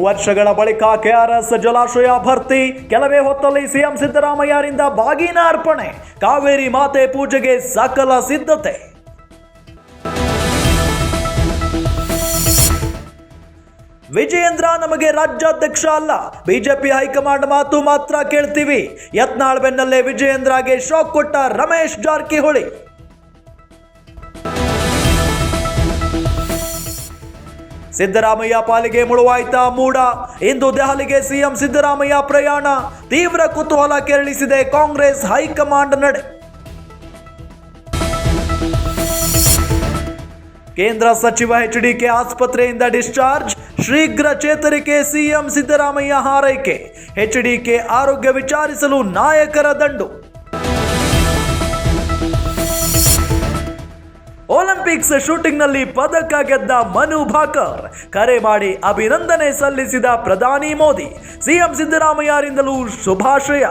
ವರ್ಷಗಳ ಬಳಿಕ ಕೆಆರ್ಎಸ್ ಜಲಾಶಯ ಭರ್ತಿ, ಕೆಲವೇ ಹೊತ್ತಲ್ಲಿ ಸಿಎಂ ಸಿದ್ದರಾಮಯ್ಯರಿಂದ ಬಾಗಿನ ಅರ್ಪಣೆ, ಕಾವೇರಿ ಮಾತೆ ಪೂಜೆಗೆ ಸಕಲ ಸಿದ್ಧತೆ. ವಿಜಯೇಂದ್ರ ನಮಗೆ ರಾಜ್ಯಾಧ್ಯಕ್ಷ ಅಲ್ಲ, ಬಿಜೆಪಿ ಹೈಕಮಾಂಡ್ ಮಾತು ಮಾತ್ರ ಕೇಳ್ತೀವಿ. ಯತ್ನಾಳ್ ಬೆನ್ನಲ್ಲೇ ವಿಜಯೇಂದ್ರಗೆ ಶಾಕ್ ಕೊಟ್ಟ ರಮೇಶ್ ಜಾರಕಿಹೊಳಿ. ಸಿದ್ದರಾಮಯ್ಯ ಪಾಲಿಗೆ ಮುಳುವಾಯ್ತಾ ಮೂಡ, ಇಂದು ದೆಹಲಿಗೆ ಸಿಎಂ ಸಿದ್ದರಾಮಯ್ಯ ಪ್ರಯಾಣ, ತೀವ್ರ ಕುತೂಹಲ ಕೆರಳಿಸಿದೆ ಕಾಂಗ್ರೆಸ್ ಹೈಕಮಾಂಡ್ ನಡೆ. ಕೇಂದ್ರ ಸಚಿವ ಎಚ್ಡಿಕೆ ಆಸ್ಪತ್ರೆಯಿಂದ ಡಿಸ್ಚಾರ್ಜ್, ಶೀಘ್ರ ಚೇತರಿಕೆ ಸಿಎಂ ಸಿದ್ದರಾಮಯ್ಯ ಹಾರೈಕೆ, ಎಚ್ಡಿಕೆ ಆರೋಗ್ಯ ವಿಚಾರಿಸಲು ನಾಯಕರ ದಂಡು. ಒಲಿಂಪಿಕ್ಸ್ ಶೂಟಿಂಗ್ನಲ್ಲಿ ಪದಕ ಗೆದ್ದ ಮನು ಭಾಕರ್, ಕರೆ ಮಾಡಿ ಅಭಿನಂದನೆ ಸಲ್ಲಿಸಿದ ಪ್ರಧಾನಿ ಮೋದಿ, ಸಿಎಂ ಸಿದ್ದರಾಮಯ್ಯರಿಂದಲೂ ಶುಭಾಶಯ.